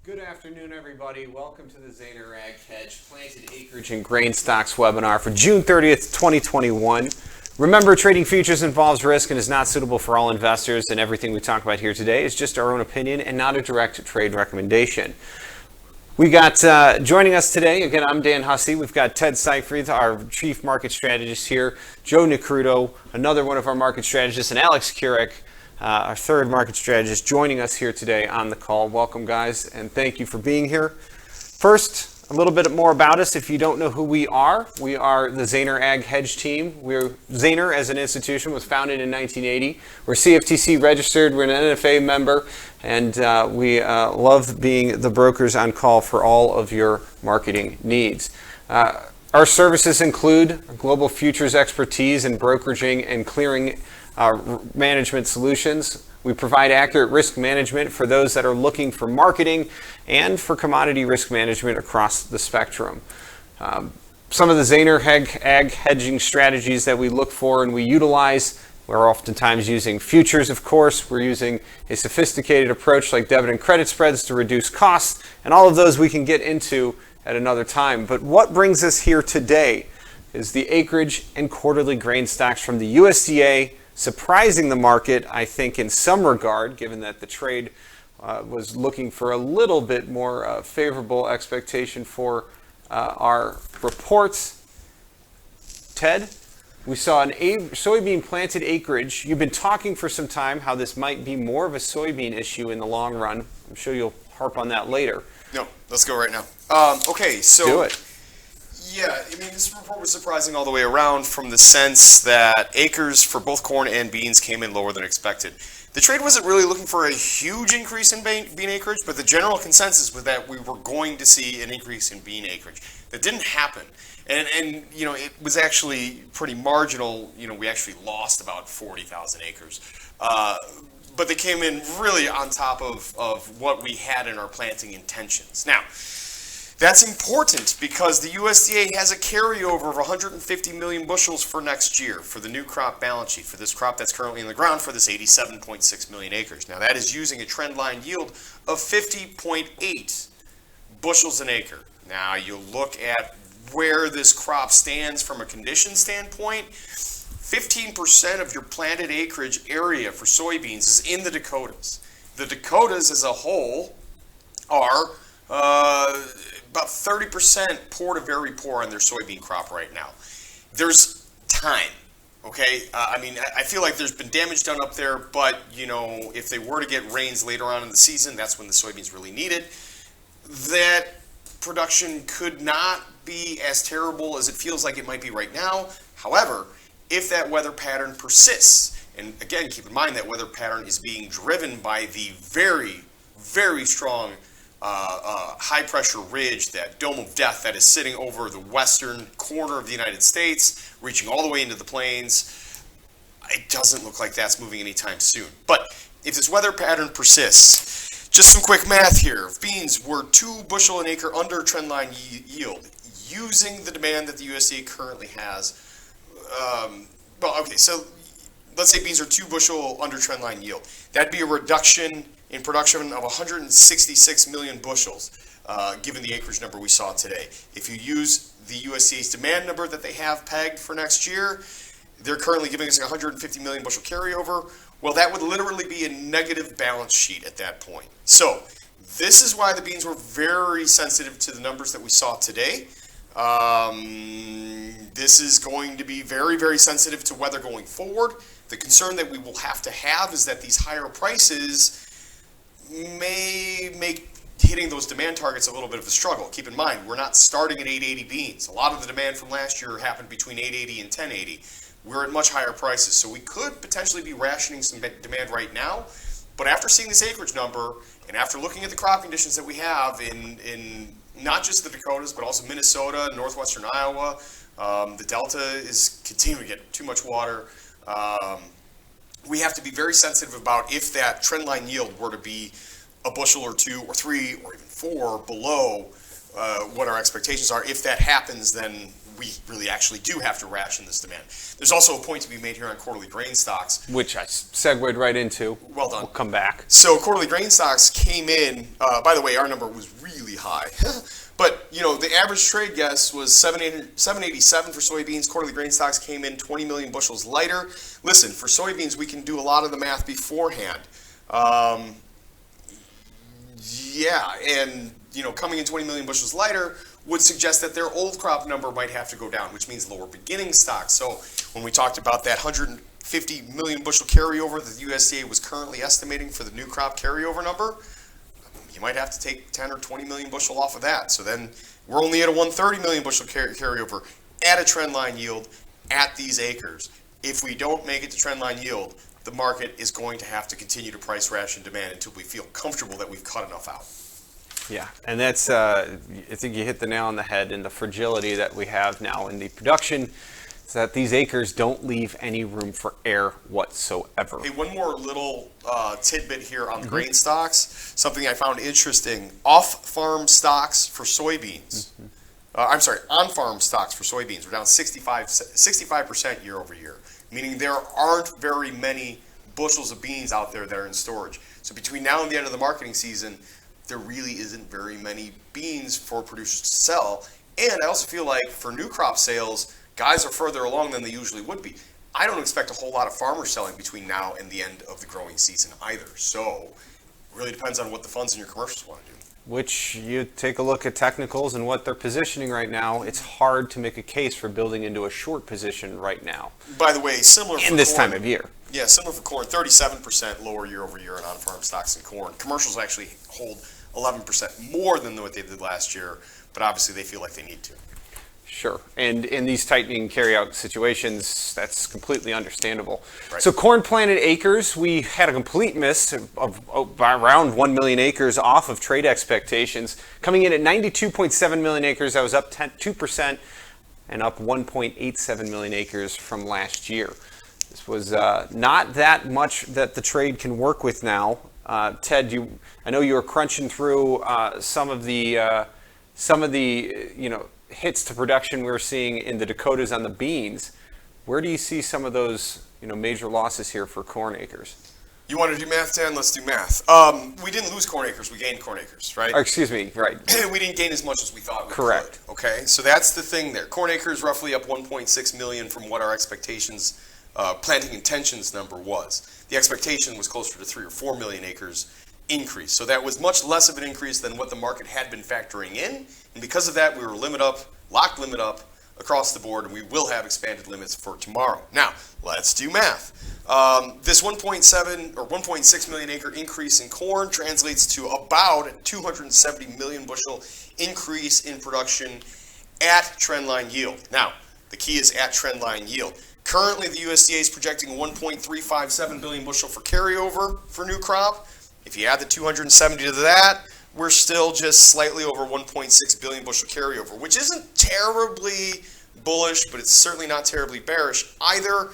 Good afternoon, everybody. Welcome to the Zaner Ag Hedge Planted Acreage and Grain Stocks webinar for June 30th, 2021. Remember, trading futures involves risk and is not suitable for all investors, and everything we talk about here today is just our own opinion and not a direct trade recommendation. We got joining us today, again, I'm Dan Hussey. We've got Ted Seifried, our Chief Market Strategist here, Joe Nicruto, another one of our market strategists, and Alex Kurek, our third market strategist, joining us here today on the call. Welcome, guys, and thank you for being here. First, a little bit more about us. If you don't know who we are the Zaner Ag Hedge team. Zaner, as an institution, was founded in 1980. We're CFTC registered. We're an NFA member, and we love being the brokers on call for all of your marketing needs. Our services include global futures expertise in brokeraging and clearing management solutions. We provide accurate risk management for those that are looking for marketing and for commodity risk management across the spectrum. Some of the Zaner Ag hedging strategies that we look for and we utilize, we're oftentimes using futures, of course. We're using a sophisticated approach like debit and credit spreads to reduce costs, and all of those we can get into at another time. But what brings us here today is the acreage and quarterly grain stocks from the USDA, surprising the market, I think, in some regard, given that the trade was looking for a little bit more favorable expectation for our reports. Ted, we saw an soybean planted acreage. You've been talking for some time how this might be more of a soybean issue in the long run. I'm sure you'll harp on that later. No, let's go right now. Okay, so do it. Yeah, I mean, this report was surprising all the way around from the sense that acres for both corn and beans came in lower than expected. The trade wasn't really looking for a huge increase in bean acreage, but the general consensus was that we were going to see an increase in bean acreage. That didn't happen. And you know, it was actually pretty marginal. You know, we actually lost about 40,000 acres. But they came in really on top of what we had in our planting intentions. Now, that's important because the USDA has a carryover of 150 million bushels for next year for the new crop balance sheet, for this crop that's currently in the ground for this 87.6 million acres. Now, that is using a trend line yield of 50.8 bushels an acre. Now, you look at where this crop stands from a condition standpoint, 15% of your planted acreage area for soybeans is in the Dakotas. The Dakotas as a whole are about 30% poor to very poor on their soybean crop right now. There's time, okay? I mean, I feel like there's been damage done up there, but, you know, if they were to get rains later on in the season, that's when the soybeans really need it. That production could not be as terrible as it feels like it might be right now. However, if that weather pattern persists, and again, keep in mind that weather pattern is being driven by the very, very strong high-pressure ridge, that dome of death that is sitting over the western corner of the United States, reaching all the way into the plains. It doesn't look like that's moving anytime soon. But if this weather pattern persists, just some quick math here. If beans were 2 bushel an acre under trendline yield, using the demand that the USDA currently has, well, okay, so let's say beans are 2 bushel under trendline yield. That'd be a reduction in production of 166 million bushels, given the acreage number we saw today. If you use the USDA's demand number that they have pegged for next year, they're currently giving us 150 million bushel carryover. Well, that would literally be a negative balance sheet at that point. So this is why the beans were very sensitive to the numbers that we saw today. This is going to be very, very sensitive to weather going forward. The concern that we will have to have is that these higher prices may make hitting those demand targets a little bit of a struggle. Keep in mind, we're not starting at 880 beans. A lot of the demand from last year happened between 880 and 1080. We're at much higher prices, so we could potentially be rationing some demand right now. But after seeing this acreage number, and after looking at the crop conditions that we have in not just the Dakotas, but also Minnesota, northwestern Iowa, the Delta is continuing to get too much water. We have to be very sensitive about if that trendline yield were to be a bushel or 2 or 3 or even 4 below what our expectations are. If that happens, then we really actually do have to ration this demand. There's also a point to be made here on quarterly grain stocks. Which I segued right into. Well done. We'll come back. So quarterly grain stocks came in, by the way, our number was really high. But, the average trade guess was 787 for soybeans. Quarterly grain stocks came in 20 million bushels lighter. Listen, for soybeans, we can do a lot of the math beforehand. Coming in 20 million bushels lighter would suggest that their old crop number might have to go down, which means lower beginning stocks. So when we talked about that 150 million bushel carryover that the USDA was currently estimating for the new crop carryover number, you might have to take 10 or 20 million bushel off of that. So then we're only at a 130 million bushel carryover at a trendline yield at these acres. If we don't make it to trendline yield, the market is going to have to continue to price ration demand until we feel comfortable that we've cut enough out. Yeah, and that's, I think you hit the nail on the head in the fragility that we have now in the production, is that these acres don't leave any room for error whatsoever. Hey, one more little tidbit here on grain stocks, something I found interesting. Off-farm stocks for soybeans, on-farm stocks for soybeans were down 65% year over year, meaning there aren't very many bushels of beans out there that are in storage. So between now and the end of the marketing season, there really isn't very many beans for producers to sell. And I also feel like for new crop sales, guys are further along than they usually would be. I don't expect a whole lot of farmers selling between now and the end of the growing season either. So it really depends on what the funds and your commercials want to do. Which you take a look at technicals and what they're positioning right now, it's hard to make a case for building into a short position right now. By the way, similar for in this corn, time of year. Yeah, similar for corn, 37% lower year over year in on-farm stocks in corn. Commercials actually hold 11% more than what they did last year, but obviously they feel like they need to. Sure. And in these tightening carryout situations, that's completely understandable. Right. So corn planted acres, we had a complete miss of around 1 million acres off of trade expectations, coming in at 92.7 million acres. That was up 2% and up 1.87 million acres from last year. This was not that much that the trade can work with now. Ted, I know you were crunching through some of the hits to production we were seeing in the Dakotas on the beans. Where do you see some of those major losses here for corn acres? You want to do math, Dan? Let's do math. We didn't lose corn acres; we gained corn acres, right? Or, excuse me, right? We didn't gain as much as we thought we Correct. could. Okay, so that's the thing there. Corn acres roughly up 1.6 million from what our expectations, planting intentions number was. The expectation was closer to 3 or 4 million acres increase. So that was much less of an increase than what the market had been factoring in. And because of that, we were locked limit up across the board, and we will have expanded limits for tomorrow. Now, let's do math. This 1.7 or 1.6 million acre increase in corn translates to about a 270 million bushel increase in production at trendline yield. Now, the key is at trendline yield. Currently, the USDA is projecting 1.357 billion bushel for carryover for new crop. If you add the 270 to that, we're still just slightly over 1.6 billion bushel carryover, which isn't terribly bullish, but it's certainly not terribly bearish either.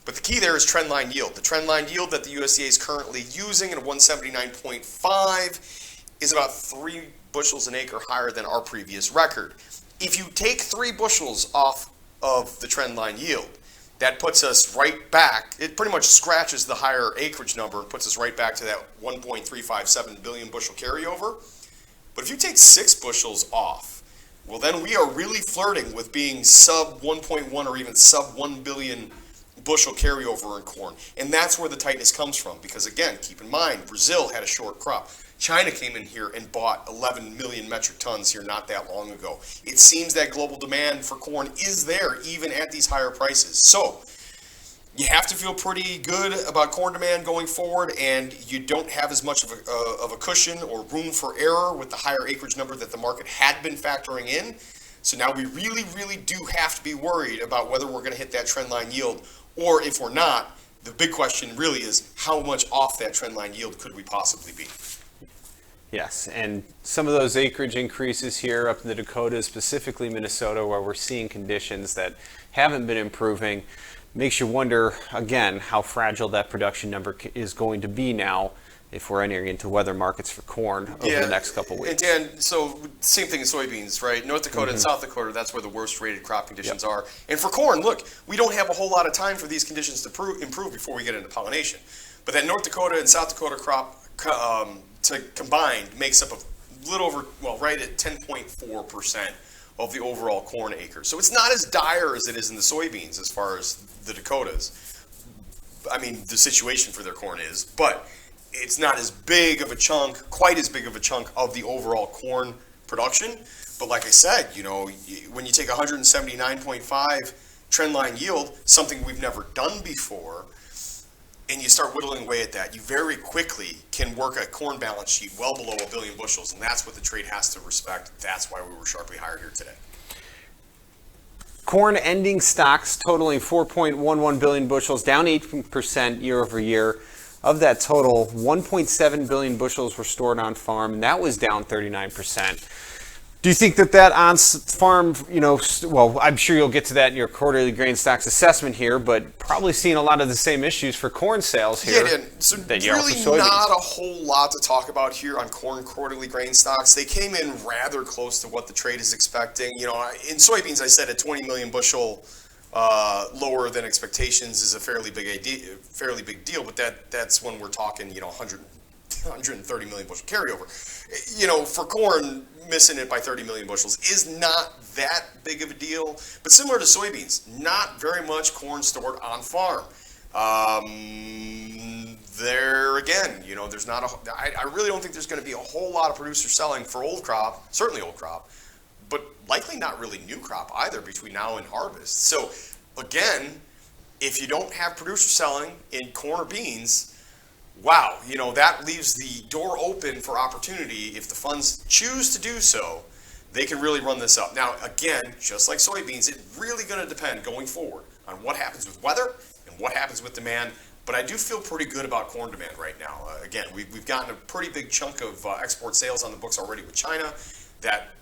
But the key there is trendline yield. The trendline yield that the USDA is currently using at 179.5 is about 3 bushels an acre higher than our previous record. If you take 3 bushels off of the trendline yield, that puts us right back. It pretty much scratches the higher acreage number and puts us right back to that 1.357 billion bushel carryover. But if you take 6 bushels off, well, then we are really flirting with being sub 1.1 or even sub 1 billion bushel carryover in corn. And that's where the tightness comes from. Because again, keep in mind, Brazil had a short crop. China came in here and bought 11 million metric tons here not that long ago. It seems that global demand for corn is there even at these higher prices. So you have to feel pretty good about corn demand going forward, and you don't have as much of a cushion or room for error with the higher acreage number that the market had been factoring in. So now we really, really do have to be worried about whether we're going to hit that trendline yield, or if we're not, the big question really is how much off that trendline yield could we possibly be? Yes, and some of those acreage increases here up in the Dakotas, specifically Minnesota, where we're seeing conditions that haven't been improving. makes you wonder, again, how fragile that production number is going to be now if we're entering into weather markets for corn over the next couple weeks. And Dan, so same thing in soybeans, right? North Dakota and South Dakota, that's where the worst rated crop conditions are. And for corn, look, we don't have a whole lot of time for these conditions to improve before we get into pollination. But that North Dakota and South Dakota crop combined makes up a little over, well, right at 10.4% of the overall corn acres. So it's not as dire as it is in the soybeans as far as the Dakotas. I mean, the situation for their corn is, but it's not as big of a chunk, quite as big of a chunk of the overall corn production. But like I said, you know, when you take 179.5 trendline yield, something we've never done before, and you start whittling away at that, you very quickly can work a corn balance sheet well below 1 billion bushels, and that's what the trade has to respect. That's why we were sharply higher here today. Corn ending stocks totaling 4.11 billion bushels, down 8% year over year. Of that total, 1.7 billion bushels were stored on farm, and that was down 39%. Do you think that on farm, you know, well, I'm sure you'll get to that in your quarterly grain stocks assessment here, but probably seeing a lot of the same issues for corn sales here. Yeah, Dan. So really not a whole lot to talk about here on corn quarterly grain stocks. They came in rather close to what the trade is expecting. You know, in soybeans, I said a 20 million bushel lower than expectations is a fairly big deal, but that's when we're talking, you know, 130 million bushel carryover. You know, for corn, missing it by 30 million bushels is not that big of a deal, but similar to soybeans, not very much corn stored on farm. There again, you know, there's not I really don't think there's going to be a whole lot of producers selling for old crop, certainly old crop, but likely not really new crop either between now and harvest. So again, if you don't have producers selling in corn or beans, wow, you know, that leaves the door open for opportunity. If the funds choose to do so, they can really run this up. Now, again, just like soybeans, it's really going to depend going forward on what happens with weather and what happens with demand. But I do feel pretty good about corn demand right now. Again, we've gotten a pretty big chunk of export sales on the books already with China. That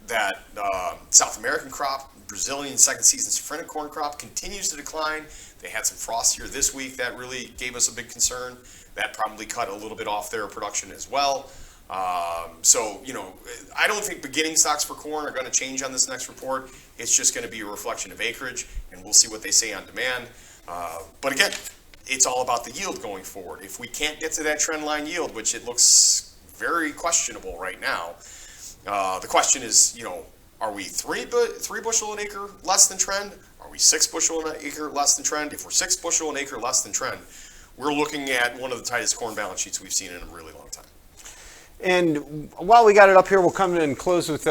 South American crop, Brazilian second season safrinha corn crop continues to decline. They had some frost here this week that really gave us a big concern. That probably cut a little bit off their production as well. So, you know, I don't think beginning stocks for corn are going to change on this next report. It's just going to be a reflection of acreage, and we'll see what they say on demand. But again, it's all about the yield going forward. If we can't get to that trend line yield, which it looks very questionable right now, the question is, you know, are we three bushel an acre less than trend? Are we 6 bushel an acre less than trend? If we're 6 bushel an acre less than trend, we're looking at one of the tightest corn balance sheets we've seen in a really long time. And while we got it up here, we'll come in and close with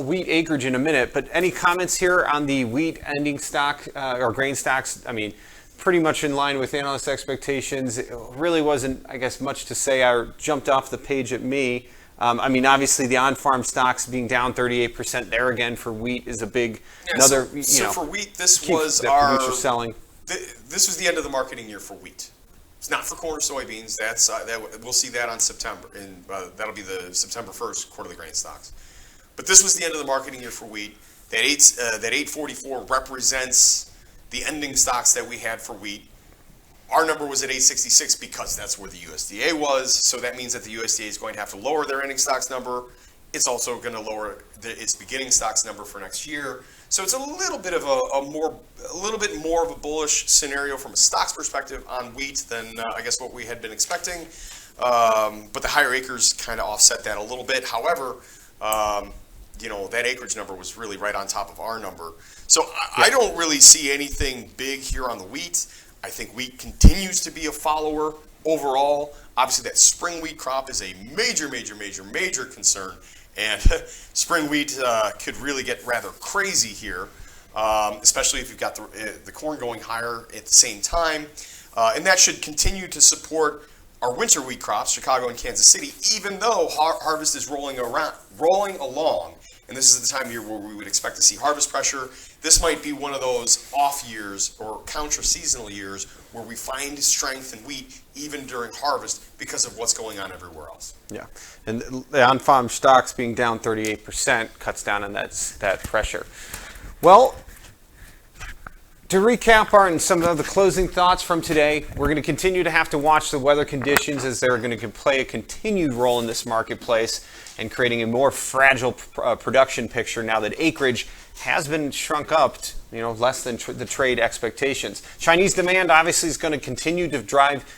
wheat acreage in a minute. But any comments here on the wheat ending stock or grain stocks? I mean, pretty much in line with analyst expectations. It really wasn't, I guess, much to say. I jumped off the page at me. I mean, obviously, the on-farm stocks being down 38% there again for wheat is a big So for wheat, this was our selling. This was the end of the marketing year for wheat. It's not for corn or soybeans. That's we'll see that on September, and that'll be the September 1st quarterly grain stocks. But this was the end of the marketing year for wheat. That 844 represents the ending stocks that we had for wheat. Our number was at 866 because that's where the USDA was. So that means that the USDA is going to have to lower their ending stocks number. It's also going to lower its beginning stocks number for next year. So it's a little bit of a little bit more of a bullish scenario from a stocks perspective on wheat than I guess what we had been expecting. But the higher acres kind of offset that a little bit. However, you know, that acreage number was really right on top of our number. So I don't really see anything big here on the wheat. I think wheat continues to be a follower overall. Obviously, that spring wheat crop is a major concern. And spring wheat could really get rather crazy here, especially if you've got the corn going higher at the same time. And that should continue to support our winter wheat crops, Chicago and Kansas City, even though harvest is rolling along. And this is the time of year where we would expect to see harvest pressure. This might be one of those off years or counter-seasonal years where we find strength in wheat even during harvest because of what's going on everywhere else. Yeah, and the on-farm stocks being down 38% cuts down on that pressure. Well, To recap some of the closing thoughts from today, we're going to continue to have to watch the weather conditions as they're going to play a continued role in this marketplace and creating a more fragile production picture now that acreage has been shrunk up less than the trade expectations. Chinese demand obviously is going to continue to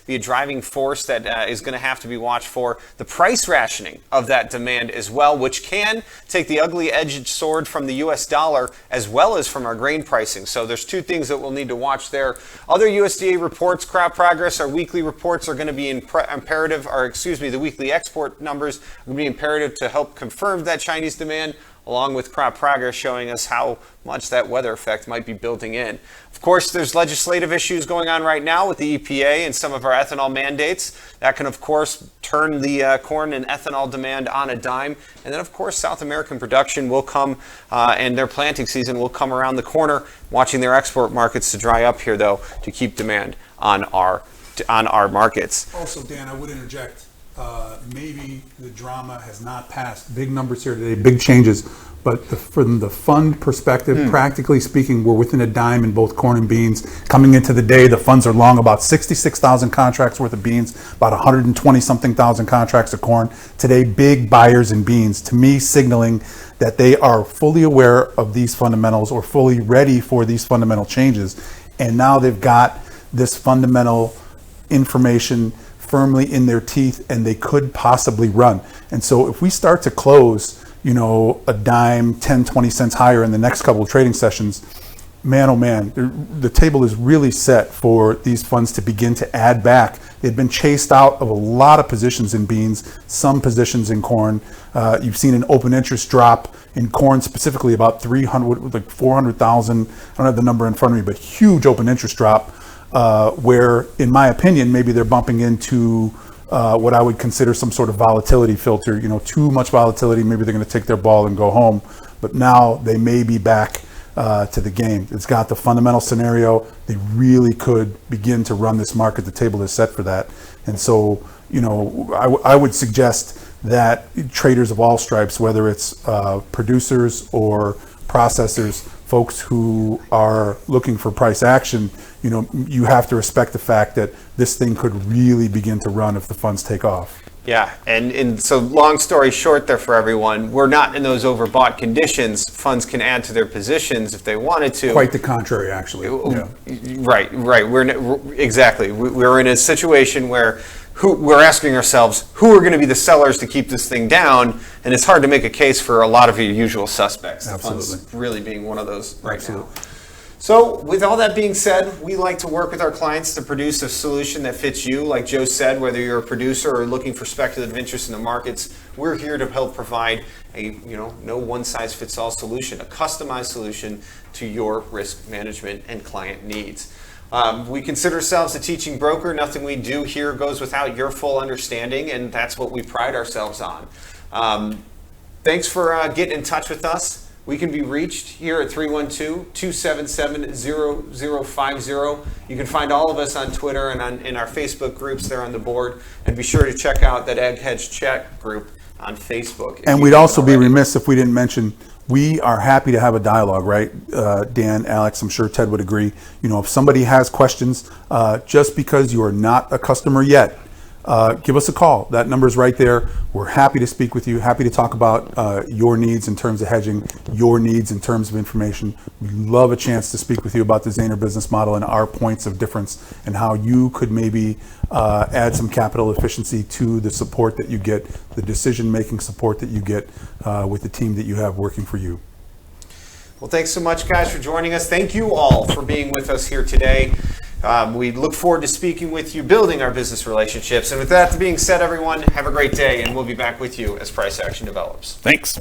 be a driving force that is going to have to be watched for. The price rationing of that demand as well, which can take the ugly edged sword from the US dollar as well as from our grain pricing. So there's two things that we'll need to watch there. Other USDA reports, crop progress, our weekly reports are going to be imperative, the weekly export numbers are going to be imperative to help confirm that Chinese demand, along with crop progress showing us how much that weather effect might be building in. Of course, there's legislative issues going on right now with the EPA and some of our ethanol mandates. That can, of course, turn the corn and ethanol demand on a dime. And then, of course, South American production will come and their planting season will come around the corner, watching their export markets to dry up here, though, to keep demand on our markets. Also, Dan, I would interject. Maybe the drama has not passed. Big numbers here today, big changes. But from the fund perspective, practically speaking, we're within a dime in both corn and beans. Coming into the day, the funds are long about 66,000 contracts worth of beans, about 120-something thousand contracts of corn. Today, big buyers in beans, to me, signaling that they are fully aware of these fundamentals or fully ready for these fundamental changes. And now they've got this fundamental information firmly in their teeth, and they could possibly run. And so if we start to close, a dime, 10, 20 cents higher in the next couple of trading sessions, man, oh man, the table is really set for these funds to begin to add back. They've been chased out of a lot of positions in beans, some positions in corn. You've seen an open interest drop in corn, specifically about 400,000. I don't have the number in front of me, but huge open interest drop. Where, in my opinion, maybe they're bumping into what I would consider some sort of volatility filter. Too much volatility, maybe they're going to take their ball and go home. But now they may be back to the game. It's got the fundamental scenario. They really could begin to run this market. The table is set for that. And so, I would suggest that traders of all stripes, whether it's producers or processors, folks who are looking for price action, you have to respect the fact that this thing could really begin to run if the funds take off. Yeah, and so long story short there for everyone, we're not in those overbought conditions. Funds can add to their positions if they wanted to. Quite the contrary, actually. Yeah. Right. We're in a situation where we're asking ourselves, who are going to be the sellers to keep this thing down? And it's hard to make a case for a lot of your usual suspects. Absolutely. The funds really being one of those right Absolutely. now. So with all that being said, we like to work with our clients to produce a solution that fits you. Like Joe said, whether you're a producer or looking for speculative interest in the markets, we're here to help provide a no one-size-fits-all solution, a customized solution to your risk management and client needs. We consider ourselves a teaching broker. Nothing we do here goes without your full understanding, and that's what we pride ourselves on. Thanks for getting in touch with us. We can be reached here at 312-277-0050. You can find all of us on Twitter and in our Facebook groups there on the board. And be sure to check out that Ag Hedge chat group on Facebook. And we'd also be remiss if we didn't mention, we are happy to have a dialogue, right? Dan, Alex, I'm sure Ted would agree. If somebody has questions, just because you are not a customer yet, give us a call. That number's right there. We're happy to speak with you, happy to talk about your needs in terms of hedging, your needs in terms of information. We love a chance to speak with you about the Zaner business model and our points of difference and how you could maybe add some capital efficiency to the support that you get, the decision-making support that you get with the team that you have working for you. Well, thanks so much, guys, for joining us. Thank you all for being with us here today. We look forward to speaking with you, building our business relationships. And with that being said, everyone, have a great day, and we'll be back with you as price action develops. Thanks.